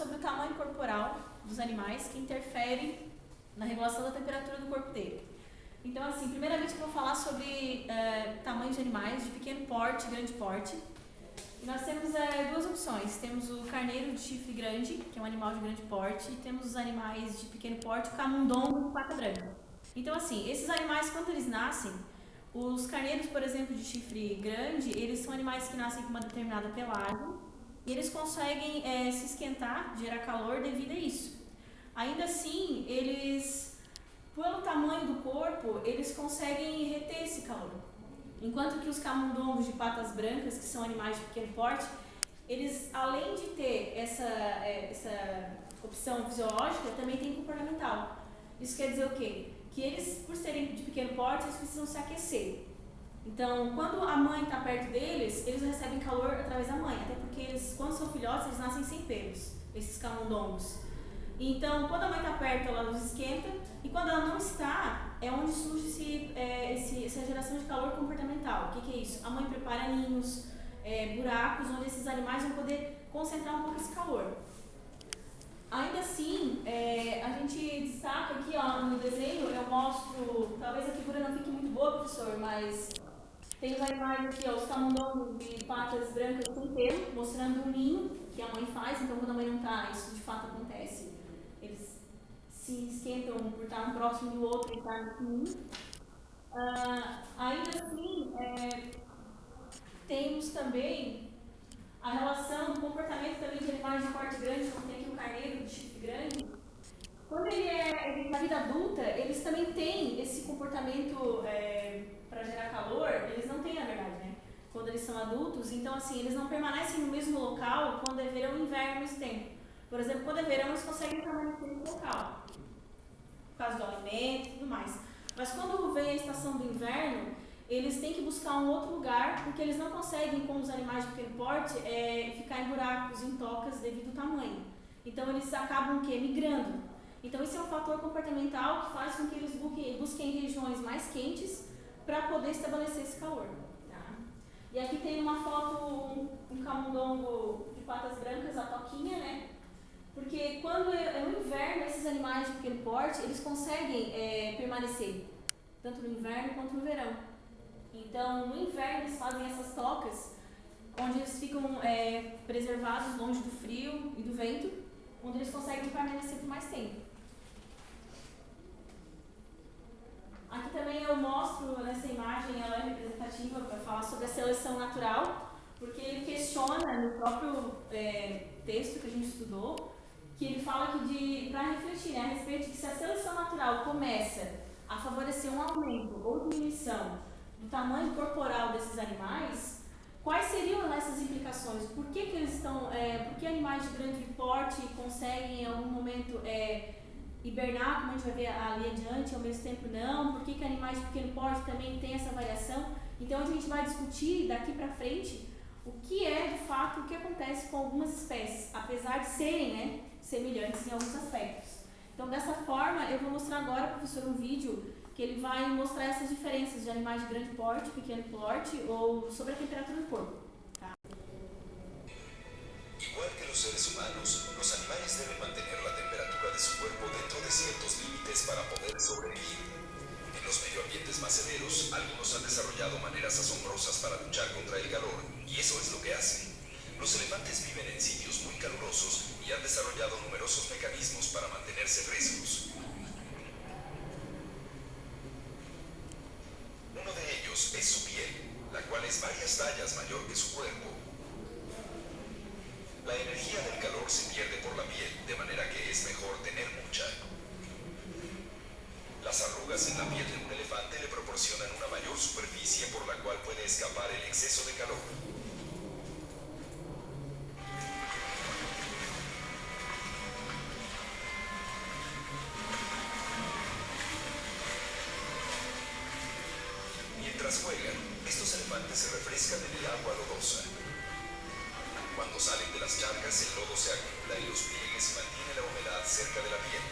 sobre o tamanho corporal dos animais que interfere na regulação da temperatura do corpo dele. Então, assim, primeiramente eu vou falar sobre tamanhos de animais de pequeno porte e grande porte. E nós temos duas opções. Temos o carneiro de chifre grande, que é um animal de grande porte, e temos os animais de pequeno porte, o camundongo de pata branca. Então, assim, esses animais, quando eles nascem, os carneiros, por exemplo, de chifre grande, eles são animais que nascem com uma determinada pelagem e eles conseguem se esquentar, gerar calor devido a isso. Ainda assim, eles, pelo tamanho do corpo, eles conseguem reter esse calor. Enquanto que os camundongos de patas brancas, que são animais de pequeno porte, eles, além de ter essa opção fisiológica, também tem comportamental. Isso quer dizer o quê? Que eles, por serem de pequeno porte, eles precisam se aquecer. Então, quando a mãe está perto deles, eles recebem calor através da mãe, até porque eles, quando são filhotes, eles nascem sem pelos, esses camundongos. Então, quando a mãe está perto, ela os esquenta, e quando ela não está, é onde surge essa geração de calor comportamental. O que é isso? A mãe prepara ninhos, buracos, onde esses animais vão poder concentrar um pouco esse calor. Ainda assim, a gente destaca aqui, ó, no desenho, eu mostro, talvez a figura não fique muito boa, professor, mas tem os animais aqui, ó, os camundongos de patas brancas com pelo, mostrando um ninho que a mãe faz. Então, quando a mãe não está, isso de fato acontece. Eles se esquentam por estar um próximo do outro e estar no ninho. Ainda assim, temos também a relação do comportamento também de animais de porte grande, como tem aqui o carneiro de chifre grande. Quando ele na vida adulta, eles também têm esse comportamento para gerar calor. Eles não têm, na verdade, né? Quando eles são adultos, então assim, eles não permanecem no mesmo local quando é verão e inverno ao mesmo tempo. Por exemplo, quando é verão, eles conseguem permanecer no local, por causa do alimento e tudo mais. Mas quando vem a estação do inverno, eles têm que buscar um outro lugar, porque eles não conseguem, como os animais de pequeno porte, ficar em buracos, em tocas, devido ao tamanho. Então, eles acabam migrando. Então, esse é um fator comportamental que faz com que eles busquem regiões mais quentes para poder estabelecer esse calor. Tá? E aqui tem uma foto, um camundongo de patas brancas, a toquinha, né? Porque quando é no inverno, esses animais de pequeno porte, eles conseguem permanecer, tanto no inverno quanto no verão. Então, no inverno, eles fazem essas tocas, onde eles ficam preservados longe do frio e do vento, onde eles conseguem permanecer por mais tempo. Aqui também eu mostro, nessa imagem, ela é representativa para falar sobre a seleção natural, porque ele questiona no próprio texto que a gente estudou, que ele fala que para refletir, né, a respeito de que se a seleção natural começa a favorecer um aumento ou diminuição do tamanho corporal desses animais, quais seriam essas implicações? Por que eles estão, por que animais de grande porte conseguem em algum momento hibernar, como a gente vai ver ali adiante, ao mesmo tempo não? Por que animais de pequeno porte também têm essa variação? Então, a gente vai discutir daqui para frente o que é, de fato, o que acontece com algumas espécies, apesar de serem, né, semelhantes em alguns aspectos. Então, dessa forma, eu vou mostrar agora, professor, um vídeo que ele vai mostrar essas diferenças de animais de grande porte, pequeno porte, ou sobre a temperatura do corpo. Tá? Igual que los seres humanos, los animales deben mantener la temperatura de su cuerpo dentro de ciertos límites para poder sobrevivir. En los medioambientes más severos, algunos han desarrollado maneras asombrosas para luchar contra el calor, y eso es lo que hacen. Los elefantes viven en sitios muy calurosos y han desarrollado numerosos mecanismos para mantenerse frescos. Uno de ellos es su piel, la cual es varias tallas mayor que su cuerpo. La energía del calor se pierde por la piel, de manera que es mejor tener mucha. Las arrugas en la piel de un elefante le proporcionan una mayor superficie por la cual puede escapar el exceso de calor. Mientras juegan, estos elefantes se refrescan en el agua lodosa. Cuando salen de las charcas, el lodo se acumula en los pliegues y mantiene la humedad cerca de la piel.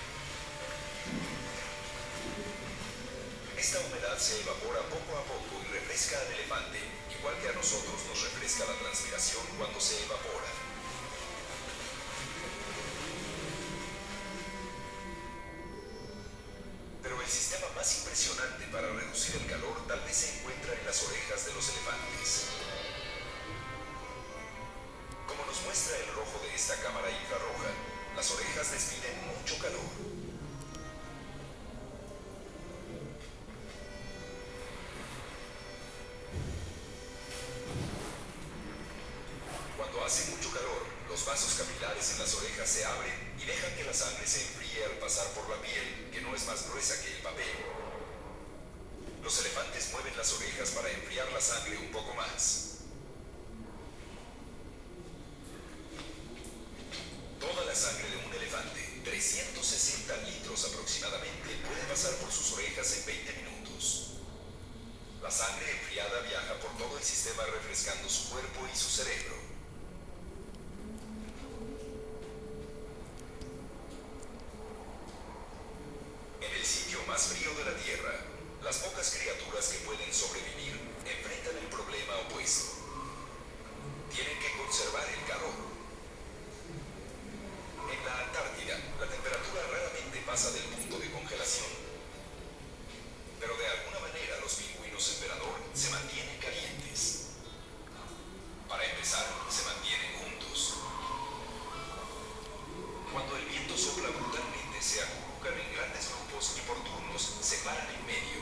Esta humedad se evapora poco a poco y refresca al elefante, igual que a nosotros nos refresca la transpiración cuando se evapora. elefantes. Como nos muestra el rojo de esta cámara infrarroja, las orejas despiden mucho calor. Cuando hace mucho calor, los vasos capilares en las orejas se abren y dejan que la sangre se enfríe al pasar por la piel, que no es más gruesa que el papel. Los elefantes mueven las orejas para enfriar la sangre un poco más. Toda la sangre de un elefante, 360 litros aproximadamente, puede pasar por sus orejas en 20 minutos. La sangre enfriada viaja por todo el sistema refrescando su cuerpo y su cerebro. En el sitio más frío de la Tierra, las pocas criaturas que pueden sobrevivir enfrentan el problema opuesto. Tienen que conservar el calor. En la Antártida, la temperatura raramente pasa del punto de congelación. Pero de alguna manera los pingüinos emperador se mantienen calientes. Para empezar, se mantienen juntos. Cuando el viento sopla brutalmente, se acurrucan en grandes grupos y por turnos se paran en medio.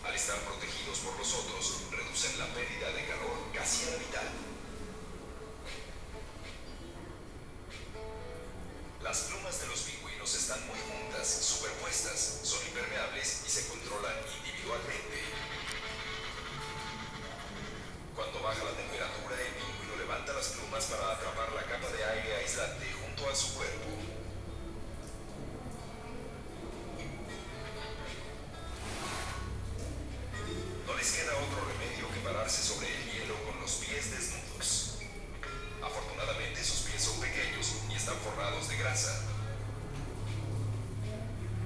Al estar protegidos por los otros, reducen la pérdida de calor casi a la mitad. Las plumas de los pingüinos están muy juntas, superpuestas, son impermeables y se controlan individualmente. Cuando baja la temperatura, el pingüino levanta las plumas para atrapar la capa de aire aislante junto a su cuerpo. No les queda otro remedio que pararse sobre el hielo con los pies desnudos. Afortunadamente sus pies son pequeños y están forrados de grasa.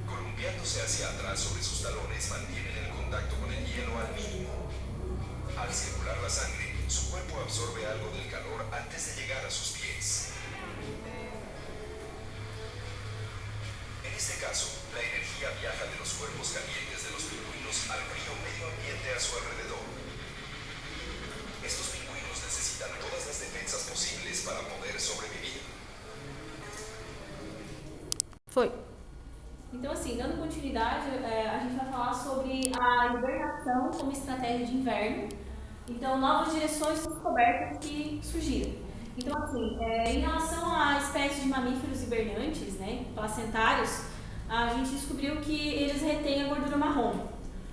Columpiándose hacia atrás sobre sus talones, mantienen el contacto con el hielo al mínimo. Al circular la sangre, su cuerpo absorbe algo del calor antes de llegar a sus pies. En este caso, la energía viaja de los cuerpos calientes de los pingüinos al frío medio ambiente a su alrededor. Estos pingüinos necesitan todas las defensas posibles para poder sobrevivir. Foi. Então, assim, dando continuidade, a gente vai falar sobre a hibernação como estratégia de inverno. Então, novas direções descobertas que surgiram. Então, assim, em relação à espécie de mamíferos hibernantes, né, placentários, a gente descobriu que eles retêm a gordura marrom.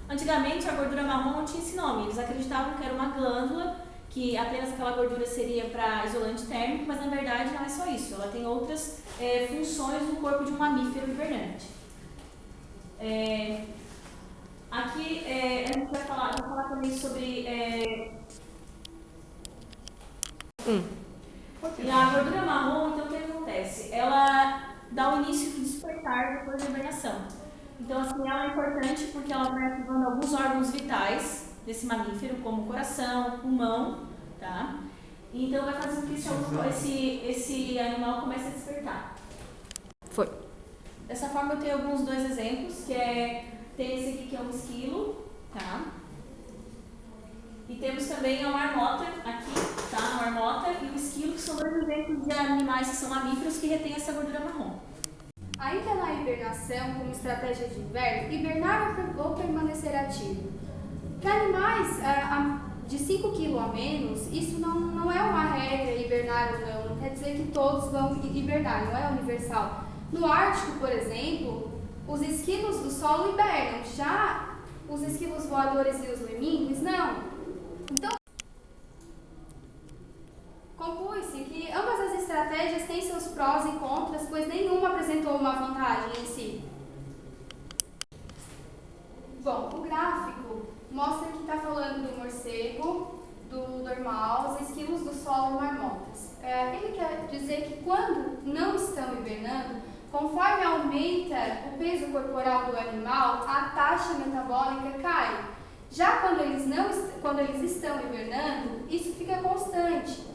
Antigamente, a gordura marrom não tinha esse nome. Eles acreditavam que era uma glândula, que apenas aquela gordura seria para isolante térmico, mas na verdade não é só isso. Ela tem outras funções no corpo de um mamífero hibernante. Aqui a gente vai falar também sobre e a gordura marrom. Então o que acontece? Ela dá o início do despertar depois da hibernação. Então assim, ela é importante porque ela vai ativando alguns órgãos vitais desse mamífero, como coração, pulmão, tá? Então vai fazer com que esse animal comece a despertar. Foi. Dessa forma eu tenho dois exemplos, que tem esse aqui que é um esquilo, tá? E temos também a marmota aqui, tá? A marmota e o esquilo, que são dois exemplos de animais que são mamíferos que retêm essa gordura marrom. Ainda na hibernação, como estratégia de inverno, hibernar ou permanecer ativo. Para animais de 5 kg a menos, isso não é uma regra, hibernar ou não quer dizer que todos vão hibernar, não é universal. No Ártico, por exemplo, os esquilos do solo hibernam, já os esquilos voadores e os lemingos não. Então, conclui-se que ambas as estratégias têm seus prós e contras, pois nenhuma apresentou uma vantagem em si. Bom, o gráfico mostra que está falando do morcego, do dormal, os esquilos do solo e marmotas. Ele quer dizer que quando não estão hibernando, conforme aumenta o peso corporal do animal, a taxa metabólica cai. Já quando eles estão hibernando, isso fica constante.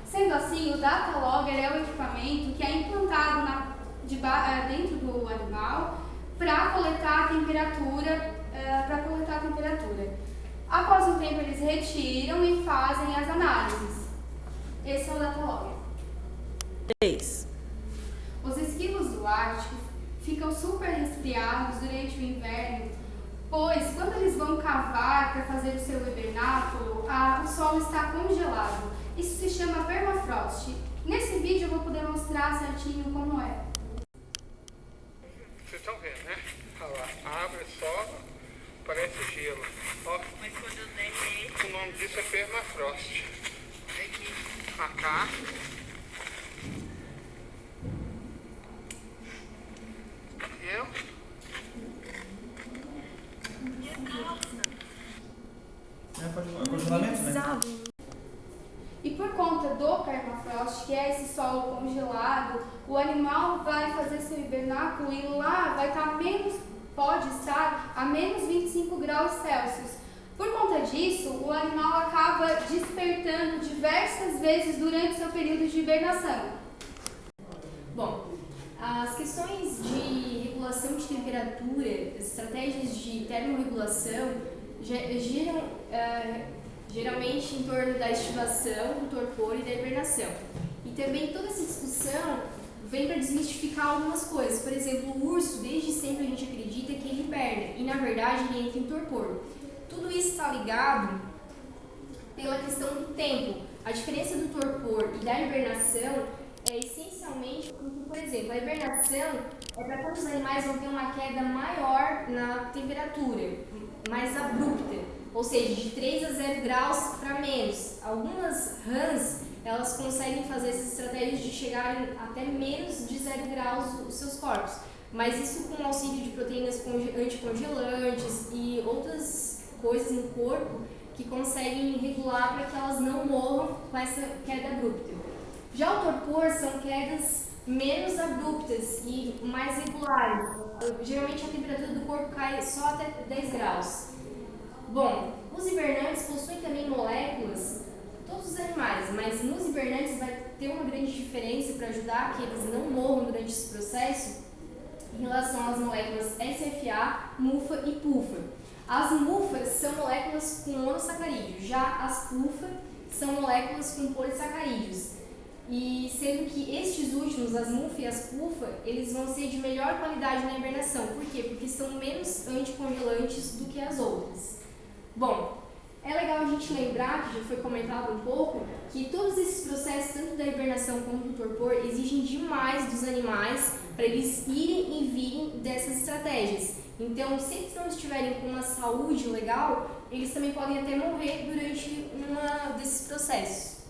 Sendo assim, o data logger é o equipamento que é implantado dentro do animal para coletar a temperatura. Após um tempo, eles retiram e fazem as análises. Esse é o datalog. 3. Os esquilos do Ártico ficam super resfriados durante o inverno, pois quando eles vão cavar para fazer o seu hibernáculo, o solo está congelado. Isso se chama permafrost. Nesse vídeo eu vou poder mostrar certinho como é. Vocês estão vendo, né? Olha lá, abre só, parece gelo. Ó, Mas quando derrete, o nome disso é permafrost. aqui. Cá. Viu? Congelamento, né? E por conta do permafrost, que é esse solo congelado, o animal vai fazer seu hibernáculo e lá vai estar pode estar a menos 25 graus Celsius. Por conta disso, o animal acaba despertando diversas vezes durante seu período de hibernação. Bom, as questões de regulação de temperatura, as estratégias de termorregulação giram geralmente em torno da estivação, do torpor e da hibernação. E também toda essa discussão vem para desmistificar algumas coisas. Por exemplo, o urso, desde sempre a gente acredita que ele hiberna e na verdade ele entra em torpor. Tudo isso está ligado pela questão do tempo. A diferença do torpor e da hibernação é essencialmente porque, por exemplo, a hibernação é para quando os animais vão ter uma queda maior na temperatura, mais abrupta, ou seja, de 3 a 0 graus para menos. Algumas rãs, elas conseguem fazer essas estratégias de chegarem até menos de 0 graus os seus corpos, mas isso com o auxílio de proteínas anticongelantes e outras coisas no corpo que conseguem regular para que elas não morram com essa queda abrupta. Já o torpor são quedas menos abruptas e mais regulares. Geralmente a temperatura do corpo cai só até 10 graus. Bom, os hibernantes possuem também moléculas, todos os animais, mas nos hibernantes vai ter uma grande diferença para ajudar que eles não morram durante esse processo em relação às moléculas SFA, MUFA e PUFA. As MUFAs são moléculas com monossacarídeos, já as PUFA são moléculas com polissacarídeos. E sendo que estes últimos, as MUFA e as PUFA, eles vão ser de melhor qualidade na hibernação. Por quê? Porque são menos anticongelantes do que as outras. Bom, é legal a gente lembrar, que já foi comentado um pouco, que todos esses processos, tanto da hibernação como do torpor, exigem demais dos animais para eles irem e virem dessas estratégias. Então, se eles não estiverem com uma saúde legal, eles também podem até morrer durante um desses processos.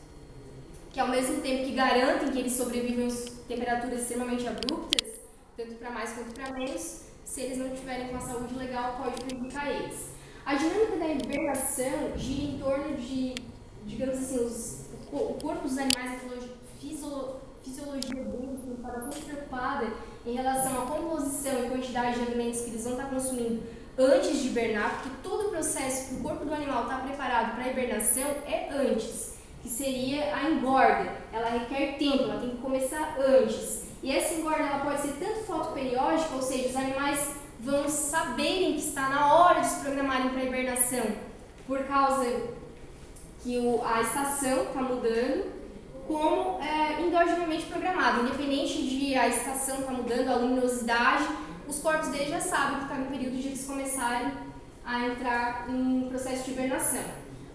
Que ao mesmo tempo que garantem que eles sobrevivem a temperaturas extremamente abruptas, tanto para mais quanto para menos, se eles não estiverem com a saúde legal, pode prejudicar eles. A dinâmica da hibernação gira em torno de, digamos assim, o corpo dos animais, a fisiologia deles está bastante preocupada em relação à composição e quantidade de alimentos que eles vão estar consumindo antes de hibernar, porque todo o processo que o corpo do animal está preparado para a hibernação é antes, que seria a engorda. Ela requer tempo, ela tem que começar antes. E essa engorda ela pode ser tanto fotoperiódica, ou seja, os animais vão saberem que está na hora de se programarem para a hibernação, por causa que a estação está mudando, como endogenamente programado. Independente de a estação estar mudando, a luminosidade, os corpos deles já sabem que está no período de eles começarem a entrar em processo de hibernação.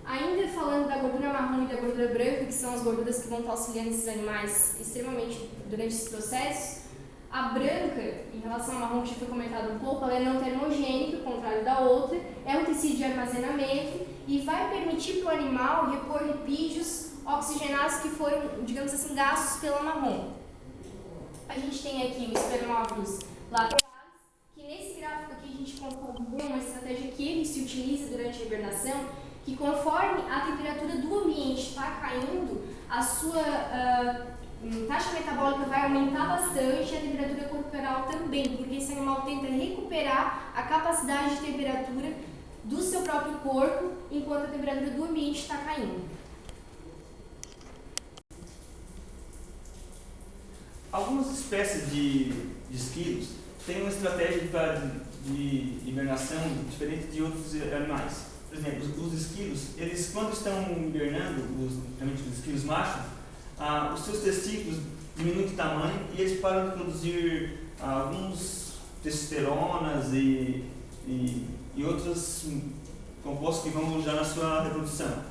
Ainda falando da gordura marrom e da gordura branca, que são as gorduras que vão estar auxiliando esses animais extremamente durante esse processo, a branca, em relação ao marrom que já foi comentado um pouco, ela é não termogênica, ao contrário da outra, é um tecido de armazenamento e vai permitir para o animal repor lipídios oxigenados que foram, digamos assim, gastos pela marrom. A gente tem aqui os espermófilos laterais, que nesse gráfico aqui a gente consegue ver uma estratégia que ele se utiliza durante a hibernação, que conforme a temperatura do ambiente está caindo, a sua taxa metabólica vai aumentar bastante e a temperatura corporal também, porque esse animal tenta recuperar a capacidade de temperatura do seu próprio corpo enquanto a temperatura do ambiente está caindo. Algumas espécies de esquilos têm uma estratégia de hibernação diferente de outros animais. por exemplo, os esquilos, eles quando estão hibernando, principalmente os esquilos machos, os seus testículos diminuem de tamanho e eles param de produzir alguns testosteronas e outros compostos que vão ajudar na sua reprodução.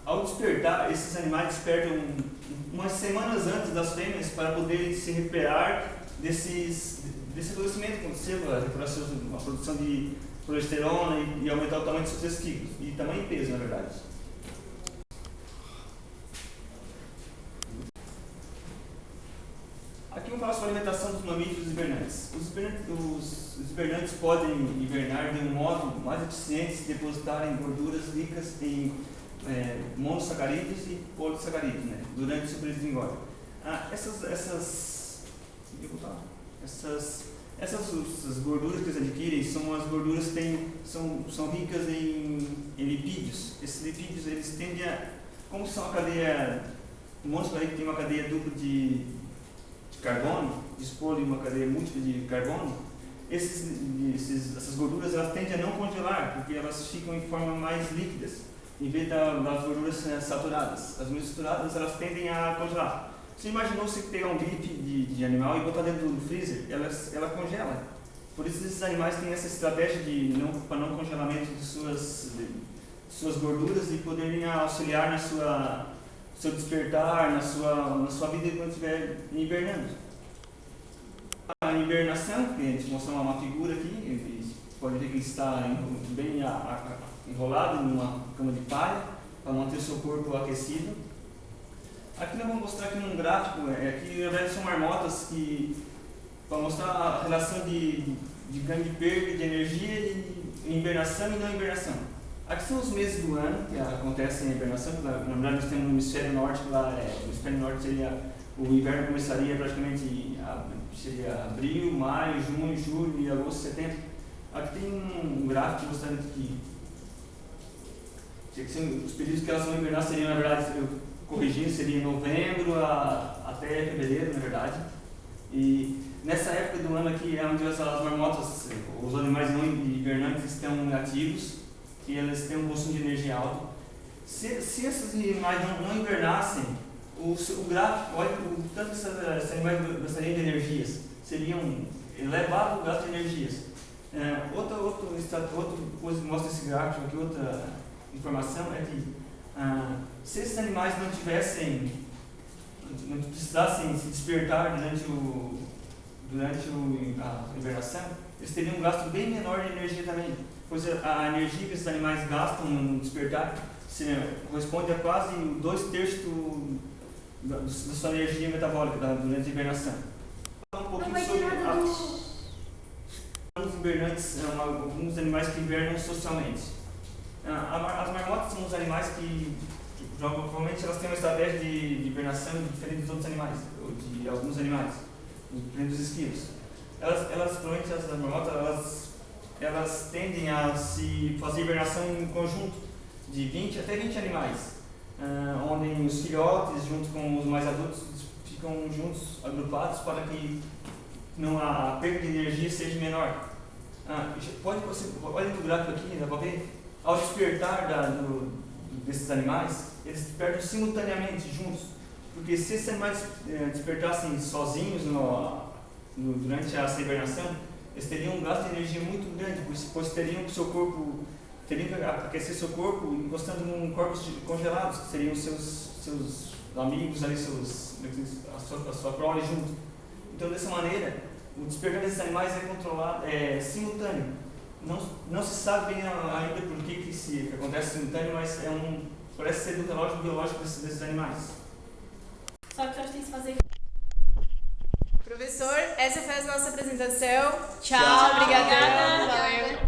Ao despertar, esses animais despertam umas semanas antes das fêmeas para poderem se recuperar desse adoecimento que aconteceu, a produção de progesterona e aumentar o tamanho dos seus testículos, e tamanho e peso, na verdade. Aqui vamos falar sobre a alimentação dos mamíferos hibernantes. Os hibernantes podem hibernar de um modo mais eficiente se depositarem gorduras ricas em monossacarídeos e polissacarídeos, né, durante o seu período de engorda. Essas gorduras que eles adquirem são as gorduras que são ricas em lipídios. Esses lipídios, eles tendem a, como são uma cadeia, o monossacarídeo tem uma cadeia dupla de carbono, dispor em uma cadeia múltipla de carbono, essas gorduras elas tendem a não congelar, porque elas ficam em forma mais líquidas, em vez das gorduras saturadas. As gorduras saturadas elas tendem a congelar. Você imaginou você pegar um bife de animal e botar dentro do freezer? Ela congela. Por isso esses animais têm essa estratégia para não congelamento de suas gorduras e poderem auxiliar no seu despertar, na sua vida quando estiver hibernando. A hibernação, que a gente mostrou uma figura aqui, pode ver que ele está bem enrolado em uma cama de palha para manter o seu corpo aquecido. Aqui nós vamos mostrar aqui um gráfico, aqui na verdade são marmotas para mostrar a relação de ganho de perda de energia em hibernação e não hibernação. Aqui são os meses do ano que acontecem a hibernação. Na verdade nós temos no hemisfério norte, no hemisfério norte seria, o inverno começaria praticamente seria abril, maio, junho, julho, agosto, setembro. Aqui tem um gráfico mostrando que os períodos que elas vão hibernar seriam, na verdade, corrigindo, seria novembro até fevereiro, na verdade. E nessa época do ano aqui é onde as marmotas, os animais não hibernantes estão ativos e elas têm um consumo de energia alto. Se esses animais não hibernassem, o gráfico, olha o tanto que esses animais gastariam de energias, seriam elevado o gasto de energias. Outra coisa que mostra esse gráfico aqui, outra informação é que se esses animais não precisassem se despertar durante a hibernação, eles teriam um gasto bem menor de energia também, pois a energia que esses animais gastam no despertar corresponde a quase 2/3 da sua energia metabólica durante a hibernação. Um pouquinho sobre os hibernantes, alguns animais que hibernam socialmente. As marmotas são os animais que provavelmente elas têm uma estratégia de hibernação diferente dos outros animais, ou de alguns animais, diferente dos esquilos. Provavelmente as marmotas, elas tendem a se fazer hibernação em conjunto de 20 até 20 animais, onde os filhotes junto com os mais adultos ficam juntos, agrupados, para que a perda de energia seja menor. Olha no gráfico aqui, dá para ver? Ao despertar desses animais, eles despertam simultaneamente, juntos, porque se esses animais despertassem sozinhos durante essa hibernação, eles teriam um gasto de energia muito grande, pois teriam que aquecer seu corpo encostando em corpos congelados, que seriam seus amigos ali, a sua prole junto. Então, dessa maneira, o despertar desses animais é controlado, simultâneo. Não se sabe bem ainda por que acontece simultâneo, mas parece ser do relógio biológico desses animais. Só que eu acho que tem que fazer. Professor, essa foi a nossa apresentação. Tchau, Tchau, obrigada. obrigada. Valeu.